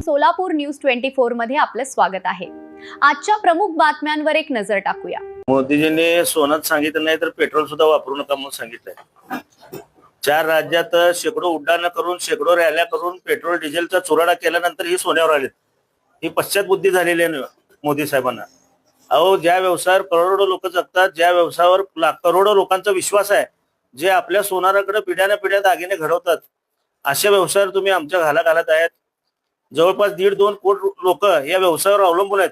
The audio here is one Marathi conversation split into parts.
सोलापूर न्यूज 24 मध्ये आपलं स्वागत आहे। आजच्या प्रमुख बातम्यांवर एक नजर टाकूया। मोदीजींनी सोनच सांगितलं नाही तर पेट्रोल सुद्धा वापरू नका म्हणून सांगितलंय। 4 राज्यात शेकडो उड्डाणं करून शेकडो रॅल्या करून पेट्रोल डिझेलचा चुराडा केल्यानंतर ही सोन्यावर आली। ही पश्चात बुद्धी झालेली आहे मोदी साहेबांना। अहो, ज्या व्यवसायावर करोडो लोक जगतात, ज्या व्यवसायावर करोडो लोकांचा विश्वास आहे, जे आपल्या सोनाराकडे पिढ्याने पिढ्या दागिने घडवतात, अशा व्यवसायावर तुम्ही आमच्या घाला घालत आहेत। जवळपास 1.5-2 कोटी लोक या व्यवसायावर अवलंबून आहेत।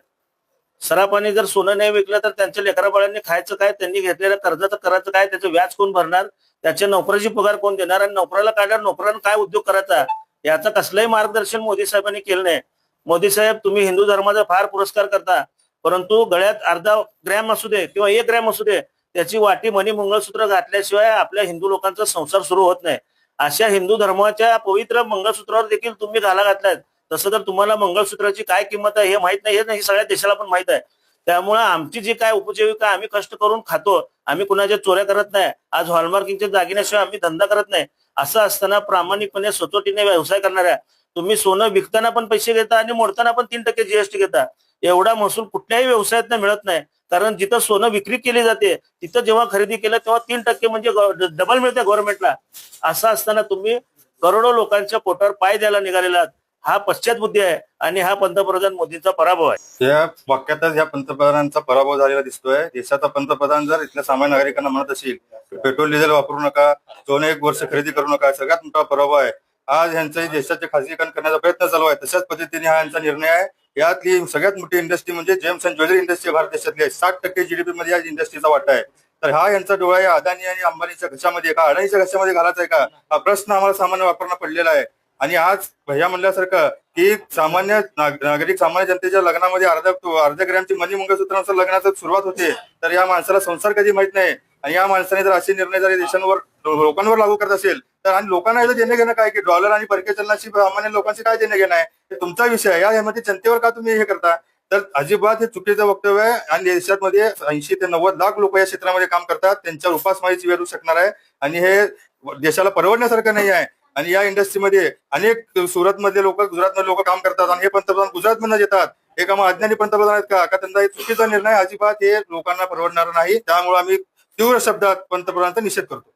सराफाने जर सोनं नाही विकलं तर त्यांच्या लेकराबाळांनी खायचं काय, त्यांनी घेतलेल्या कर्जाचं करायचं काय, त्याचं व्याज कोण भरणार, त्याच्या नोकराची पगार कोण देणार आणि नोकराला काढल्यावर नोकरानं काय उद्योग करायचा, याचं कसलंही मार्गदर्शन मोदी साहेबांनी केलं नाही। मोदी साहेब, तुम्ही हिंदू धर्माचा फार पुरस्कार करता, परंतु गळ्यात अर्धा ग्रॅम असू दे किंवा 1 ग्रॅम असू दे, त्याची वाटी मणी मंगळसूत्र घातल्याशिवाय आपल्या हिंदू लोकांचा संसार सुरू होत नाही। अशा हिंदू धर्माच्या पवित्र मंगळसूत्रावर देखील तुम्ही घाला घातलाय। तसं तर तुम्हाला मंगळसूत्राची काय किंमत आहे हे माहित नाही, हे सगळ्या देशाला पण माहित आहे। त्यामुळे आमची जी काय उपजीविका आम्ही कष्ट करून खातो, आम्ही कुणाच्या चोऱ्या करत नाही। आज हॉलमार्किंगच्या दागिन्याशिवाय आम्ही धंदा करत नाही। असं असताना प्रामाणिकपणे सचोटीने व्यवसाय करणाऱ्या तुम्ही सोनं विकताना पण पैसे घेता आणि मोडताना पण 3% जीएसटी घेता। एवढा महसूल कुठल्याही व्यवसायात मिळत नाही, कारण जिथं सोनं विक्री केली जाते तिथं जेव्हा खरेदी केलं तेव्हा 3% म्हणजे डबल मिळते गव्हर्नमेंटला। असं असताना तुम्ही करोडो लोकांच्या पोटावर पाय द्यायला निघालेला, हा पश्चात बुद्धी आहे आणि हा पंतप्रधान मोदींचा पराभव आहे। या वाक्यातच या पंतप्रधानांचा पराभव झालेला दिसतोय। देशाचा पंतप्रधान जर इथल्या सामान्य नागरिकांना म्हणत असेल पेट्रोल डिझेल वापरू नका, सोनं 1 वर्ष खरेदी करू नका, सगळ्यात मोठा पराभव आहे। आज यांचा देशाचे खासगीकरण करण्याचा प्रयत्न चालू आहे। तशाच पद्धतीने हा यांचा निर्णय आहे। यातली सगळ्यात मोठी इंडस्ट्री म्हणजे gems and jewellery industry Bharat देशातली आहे। 60% जीडीपी मध्ये या इंडस्ट्रीचा वाटा आहे। तर हा यांचा डोळा आहे अदानी आणि अंबानीच्या घशामध्ये का अडाणीच्या घशामध्ये घालायचा आहे का, हा प्रश्न आम्हाला सामान्य वापरणं पडलेला आहे। आणि आज भैया म्हणल्यासारखं की सामान्य नागरिक सामान्य जनतेच्या लग्नामध्ये अर्ध्या ग्रॅमची मनी मंगळसूत्रानुसार लग्नाची सुरुवात होते, तर या माणसाला संसार कधी माहित नाही। आणि या माणसाने जर असे निर्णय जर देशांवर लोकांवर लागू करत असेल तर आणि लोकांना याचं देणं घेणं काय की डॉलर आणि परकीय चलनाशी सामान्य लोकांशी काय देणं घेणं आहे, हे तुमचा विषय आहे। यामध्ये जनतेवर का तुम्ही हे करता, तर अजिबात हे चुकीचं वक्तव्य आहे। आणि देशामध्ये 80 ते 90 लाख लोक या क्षेत्रामध्ये काम करतात, त्यांच्या उपासमारीची वेळ शकणार आहे आणि हे देशाला परवडण्यासारखं नाही आहे। आणि या इंडस्ट्रीमध्ये अनेक सुरतमधले लोक, गुजरातमधले लोक काम करतात आणि हे पंतप्रधान गुजरातमधून येतात। हे का मग अज्ञानी पंतप्रधान आहेत का त्यांचा चुकीचा निर्णय अजिबात हे लोकांना परवडणार नाही। त्यामुळे आम्ही तीव्र शब्दात पंतप्रधानांचा निषेध करतो।